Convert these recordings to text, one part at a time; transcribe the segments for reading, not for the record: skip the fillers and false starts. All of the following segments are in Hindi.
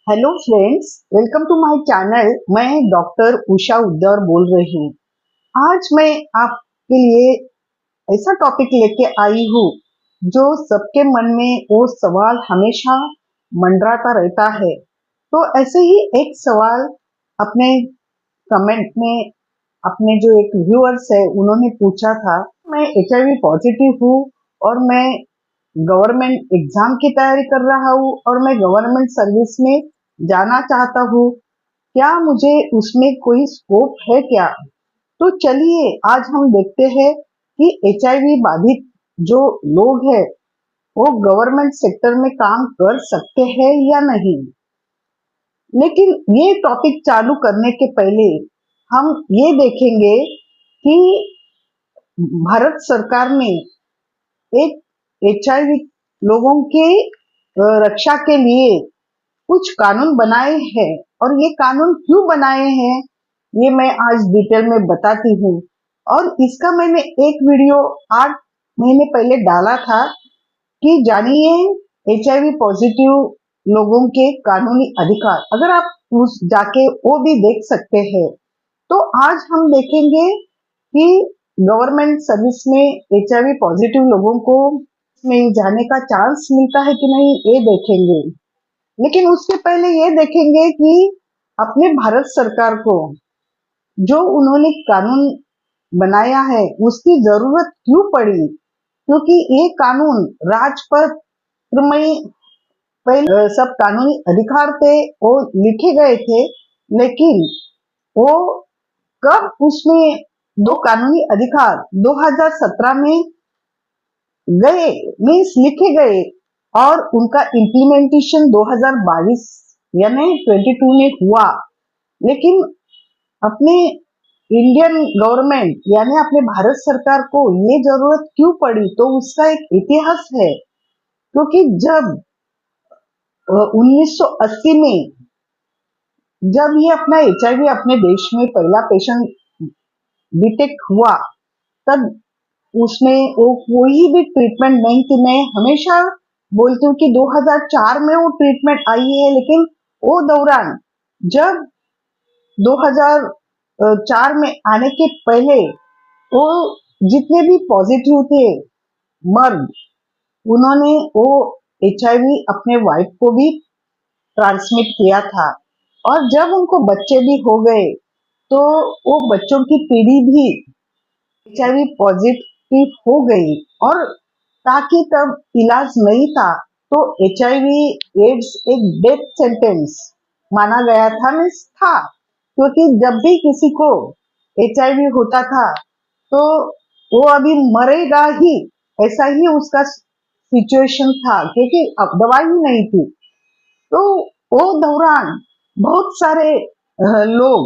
Hello friends, welcome to my channel. मैं डॉक्टर उषा उद्दर बोल रही हूँ। आज मैं आपके लिए ऐसा टॉपिक लेके आई हूँ जो सबके मन में वो सवाल हमेशा मंडराता रहता है। तो ऐसे ही एक सवाल अपने कमेंट में अपने जो एक व्यूअर्स है उन्होंने पूछा था। मैं एचआईवी पॉजिटिव हूँ और मैं गवर्नमेंट एग्जाम की तैयारी कर रहा हूँ और मैं गवर्नमेंट सर्विस में जाना चाहता हूँ। क्या मुझे उसमें कोई स्कोप है क्या? तो चलिए आज हम देखते हैं कि एचआईवी बाधित जो लोग हैं वो गवर्नमेंट सेक्टर में काम कर सकते हैं या नहीं। लेकिन ये टॉपिक चालू करने के पहले हम ये देखेंगे कि भारत सरकार ने एक एचआईवी लोगों के रक्षा के लिए कुछ कानून बनाए हैं और ये कानून क्यों बनाए हैं ये मैं आज डिटेल में बताती हूँ। और इसका मैंने एक वीडियो 8 महीने पहले डाला था कि जानिए एचआईवी पॉजिटिव लोगों के कानूनी अधिकार। अगर आप उस जाके वो भी देख सकते हैं। तो आज हम देखेंगे कि गवर्नमेंट सर्विस में एचआईवी पॉजिटिव लोगों को में जाने का चांस मिलता है कि नहीं ये देखेंगे। लेकिन उसके पहले ये देखेंगे कि अपने भारत सरकार को जो उन्होंने कानून बनाया है उसकी जरूरत क्यों पड़ी। क्योंकि ये कानून राजपत्र में पहले सब कानूनी अधिकार थे वो लिखे गए थे। लेकिन वो कब उसमें दो कानूनी अधिकार 2017 में गए मीन्स लिखे गए और उनका इम्प्लीमेंटेशन 2022 यानी 22 में हुआ। लेकिन अपने इंडियन गवर्नमेंट यानी अपने भारत सरकार को ये जरूरत क्यों पड़ी तो उसका एक इतिहास है। क्योंकि जब 1980 में जब ये अपना एचआईवी अपने देश में पहला पेशेंट डिटेक्ट हुआ तब उसमें वो कोई भी ट्रीटमेंट नहीं थी। मैं हमेशा बोलती हूँ कि 2004 में वो ट्रीटमेंट आई है। लेकिन वो दौरान जब 2004 में आने के पहले वो जितने भी पॉजिटिव थे मर्द उन्होंने वो एचआईवी अपने वाइफ को भी ट्रांसमिट किया था। और जब उनको बच्चे भी हो गए तो वो बच्चों की पीढ़ी भी एचआईवी पॉजिटिव हो गई। और ताकि तब इलाज नहीं था तो एचआईवी एड्स एक डेथ सेंटेंस माना गया था मीन्स था। क्योंकि जब भी किसी को एचआईवी होता था तो वो अभी मरेगा ही ऐसा ही उसका सिचुएशन था क्योंकि अब दवाई ही नहीं थी। तो वो दौरान बहुत सारे लोग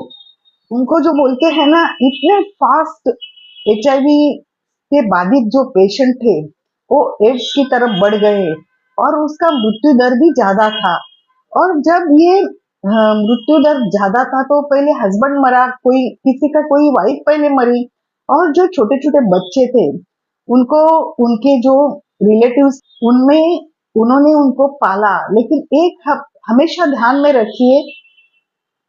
उनको जो बोलते हैं ना इतने फास्ट एचआईवी के बाधित जो पेशेंट थे वो एड्स की तरफ बढ़ गए और उसका मृत्यु दर भी ज्यादा था। और जब ये मृत्यु दर ज्यादा था तो पहले हस्बैंड मरा, कोई किसी का कोई वाइफ पहले मरी और जो छोटे छोटे बच्चे थे उनको उनके जो रिलेटिव्स उनमें उन्होंने उनको पाला। लेकिन एक हमेशा ध्यान में रखिए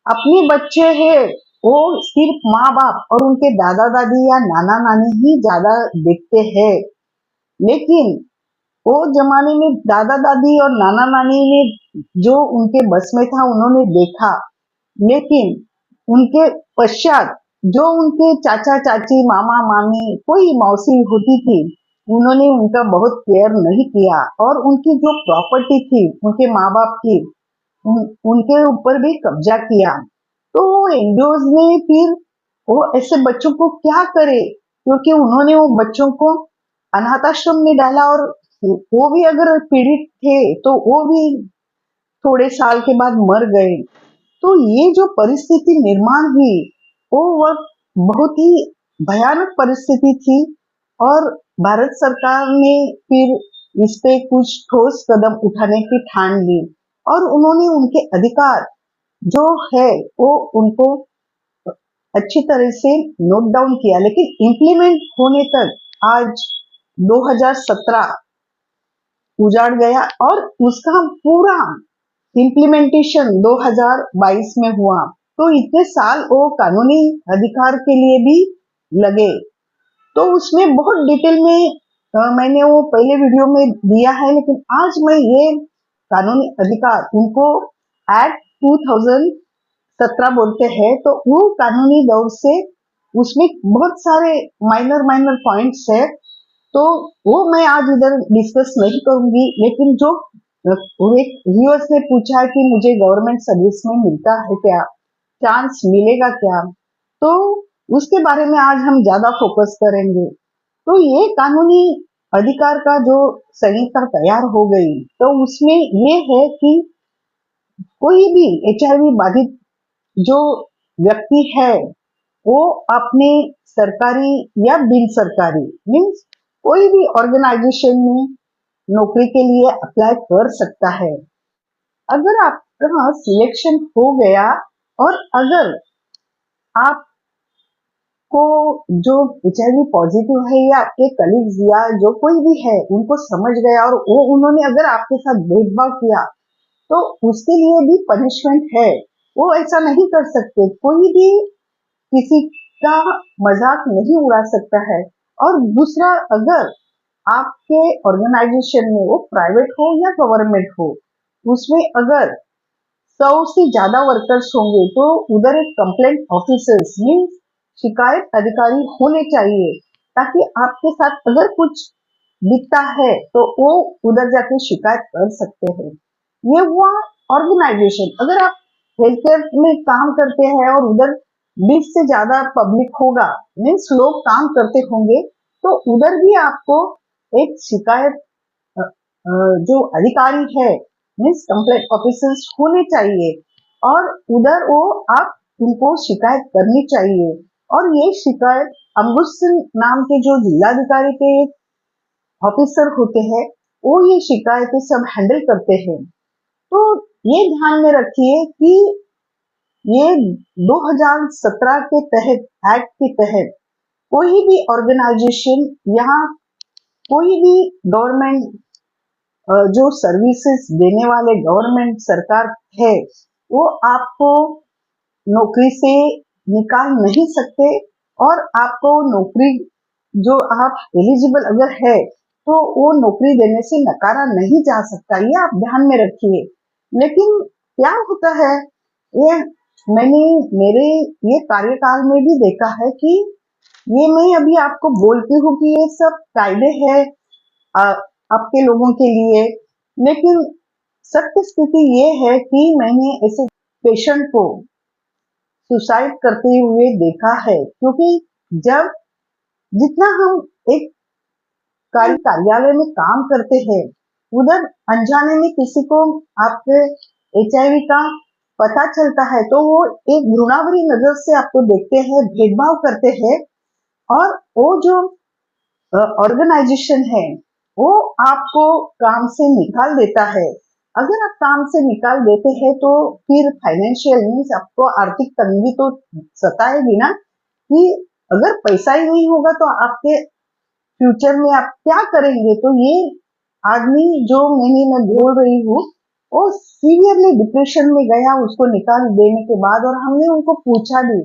अपने बच्चे हैं वो सिर्फ माँ बाप और उनके दादा दादी या नाना नानी ही ज्यादा देखते हैं। लेकिन वो जमाने में दादा दादी और नाना नानी ने जो उनके बस में था उन्होंने देखा। लेकिन उनके पश्चात जो उनके चाचा चाची मामा मामी कोई मौसी होती थी उन्होंने उनका बहुत केयर नहीं किया और उनकी जो प्रॉपर्टी थी उनके माँ बाप की उनके ऊपर भी कब्जा किया। तो एनजीओज ने फिर वो ऐसे बच्चों को क्या करे क्योंकि उन्होंने वो बच्चों को अनाथ आश्रम में डाला और वो भी अगर पीड़ित थे तो वो भी थोड़े साल के बाद मर गए। तो ये जो परिस्थिति निर्माण हुई वो वक्त बहुत ही भयानक परिस्थिति थी। और भारत सरकार ने फिर इस पे कुछ ठोस कदम उठाने की ठान ली और उन्होंने उनके अधिकार जो है वो उनको अच्छी तरह से नोट डाउन किया। लेकिन इम्प्लीमेंट होने तक आज 2017 उजाड़ गया और उसका पूरा इम्प्लीमेंटेशन 2022 में हुआ, तो इतने साल वो कानूनी अधिकार के लिए भी लगे। तो उसमें बहुत डिटेल में मैंने वो पहले वीडियो में दिया है, लेकिन आज मैं ये कानूनी अधिकार उनको एक्ट 2017 बोलते हैं, तो वो कानूनी दौर से उसमें बहुत सारे माइनर माइनर पॉइंट्स है, तो वो मैं आज इधर डिस्कस नहीं करूंगी। लेकिन जो एक व्यूअर्स ने पूछा कि मुझे गवर्नमेंट सर्विस में मिलता है क्या, चांस मिलेगा क्या, तो उसके बारे में आज हम ज्यादा फोकस करेंगे। तो ये कानूनी अधिकार का जो संहिता तैयार हो गई, तो उसमें ये है कि कोई भी एचआईवी बाधित जो व्यक्ति है, वो अपने सरकारी या बिन सरकारी मीन्स कोई भी ऑर्गेनाइजेशन में नौकरी के लिए अप्लाई कर सकता है। अगर आपका सिलेक्शन हो गया और अगर आपको जो एचआईवी पॉजिटिव है या आपके कलीग्स या जो कोई भी है उनको समझ गया और वो उन्होंने अगर आपके साथ भेदभाव किया, तो उसके लिए भी पनिशमेंट है। वो ऐसा नहीं कर सकते, कोई भी किसी का मजाक नहीं उड़ा सकता है। और दूसरा, अगर आपके ऑर्गेनाइजेशन में वो प्राइवेट हो या गवर्नमेंट हो, उसमें अगर 100 से ज्यादा वर्कर्स होंगे, तो उधर एक कंप्लेंट ऑफिसर्स मीन्स शिकायत अधिकारी होने चाहिए, ताकि आपके साथ अगर कुछ दिखता है तो वो उधर जाके शिकायत कर सकते हैं। ये हुआ ऑर्गेनाइजेशन। अगर आप हेल्थ केयर में काम करते हैं और उधर 20 से ज्यादा पब्लिक होगा मीन्स लोग काम करते होंगे, तो उधर भी आपको एक शिकायत जो अधिकारी है मीन्स कंप्लेंट ऑफिसर्स होने चाहिए, और उधर वो आप उनको शिकायत करनी चाहिए। और ये शिकायत अम्बुस्सन नाम के जो जिलाधिकारी के ऑफिसर होते हैं, वो ये शिकायतें सब हैंडल करते हैं। तो ये ध्यान में रखिए कि ये 2017 के तहत एक्ट के तहत कोई भी ऑर्गेनाइजेशन या कोई भी गवर्नमेंट जो सर्विसेज देने वाले गवर्नमेंट सरकार है, वो आपको नौकरी से निकाल नहीं सकते, और आपको नौकरी जो आप एलिजिबल अगर है तो वो नौकरी देने से नकारा नहीं जा सकता, ये आप ध्यान में रखिए। लेकिन क्या होता है, ये मैंने मेरे ये कार्यकाल में भी देखा है कि ये मैं अभी आपको बोलती हूँ कि ये सब कायदे हैं आपके लोगों के लिए, लेकिन सत्य स्थिति ये है कि मैंने ऐसे पेशेंट को सुसाइड करते हुए देखा है। क्योंकि जब जितना हम एक कार्यालय में काम करते हैं, उधर अनजाने में किसी को आपके एचआईवी का पता चलता है, तो वो एक घृणावरी नजर से आपको देखते हैं, भेदभाव करते हैं, और वो जो ऑर्गेनाइजेशन है वो आपको काम से निकाल देता है। अगर आप काम से निकाल देते हैं तो फिर फाइनेंशियल मीन्स आपको आर्थिक तंगी तो सताएगी ना, कि अगर पैसा ही नहीं होगा तो आपके फ्यूचर में आप क्या करेंगे। तो ये आदमी जो मैं बोल रही हूँ, वो सीवियरली डिप्रेशन में गया उसको निकाल देने के बाद, और हमने उनको पूछा भी,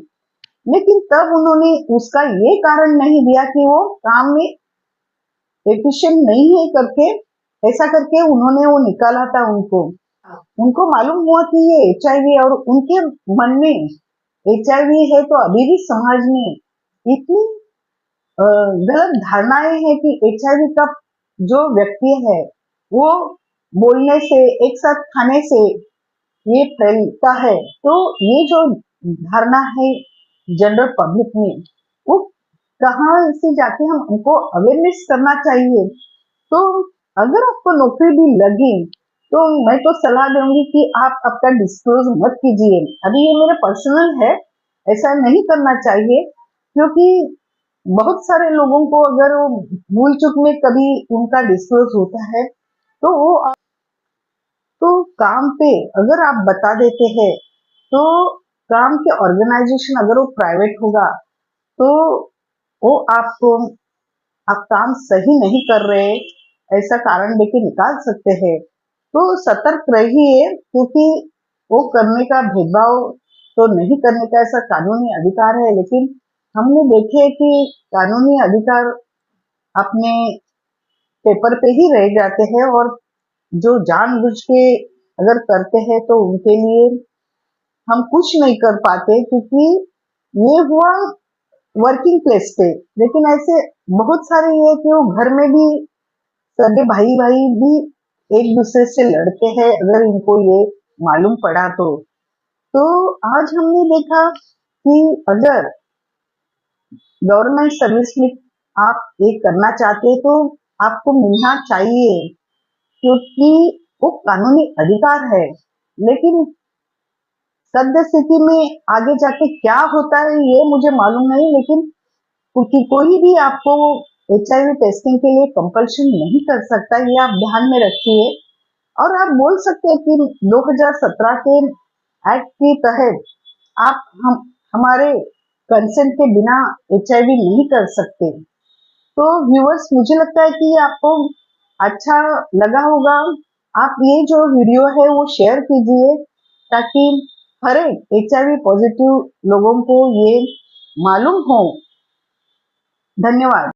लेकिन तब उन्होंने उसका ये कारण नहीं दिया कि वो काम में एफिशिएंट नहीं है करके, ऐसा करके उन्होंने वो निकाला था उनको। उनको मालूम हुआ कि ये एचआईवी, और उनके मन में एचआईवी है, तो अभी भी समाज में इतनी गलत धारणाएं हैं कि एचआईवी का जो व्यक्ति है वो बोलने से, एक साथ खाने से ये फैलता है। तो ये जो धारणा है जनरल पब्लिक में, वो कहाँ से जाके हम उनको अवेयरनेस करना चाहिए। तो अगर आपको नौकरी भी लगी, तो मैं तो सलाह दूंगी कि आप आपका डिस्क्लोज मत कीजिए। अभी ये मेरा पर्सनल है, ऐसा नहीं करना चाहिए, क्योंकि बहुत सारे लोगों को अगर वो भूल चूक में कभी उनका डिस्क्लोज होता है, तो वो तो काम पे अगर आप बता देते हैं, तो काम के ऑर्गेनाइजेशन अगर वो प्राइवेट होगा, तो वो आपको आप काम सही नहीं कर रहे ऐसा कारण देके निकाल सकते हैं। तो सतर्क रहिए, क्योंकि वो करने का भेदभाव तो नहीं करने का ऐसा कानूनी अधिकार है, लेकिन हमने देखे कि कानूनी अधिकार अपने पेपर पे ही रह जाते हैं, और जो जानबूझ के अगर करते हैं तो उनके लिए हम कुछ नहीं कर पाते, क्योंकि ये हुआ वर्किंग प्लेस पे। लेकिन ऐसे बहुत सारे ये है कि वो घर में भी सगे भाई भाई भी एक दूसरे से लड़ते हैं, अगर इनको ये मालूम पड़ा तो आज हमने देखा कि अगर गवर्नमेंट सर्विस में आप ये करना चाहते हैं तो आपको मिलना चाहिए, क्योंकि वो कानूनी अधिकार है। लेकिन सद्य स्थिति में आगे जाके क्या होता है ये मुझे मालूम नहीं, लेकिन क्योंकि कोई भी आपको HIV टेस्टिंग के लिए कंपल्शन नहीं कर सकता, ये आप ध्यान में रखिए। और आप बोल सकते हैं कि 2017 के एक्ट के तहत आप हमारे कंसेंट के बिना HIV नहीं कर सकते। तो व्यूअर्स, मुझे लगता है कि आपको अच्छा लगा होगा। आप ये जो वीडियो है वो शेयर कीजिए, ताकि हर एक HIV पॉजिटिव लोगों को ये मालूम हो। धन्यवाद।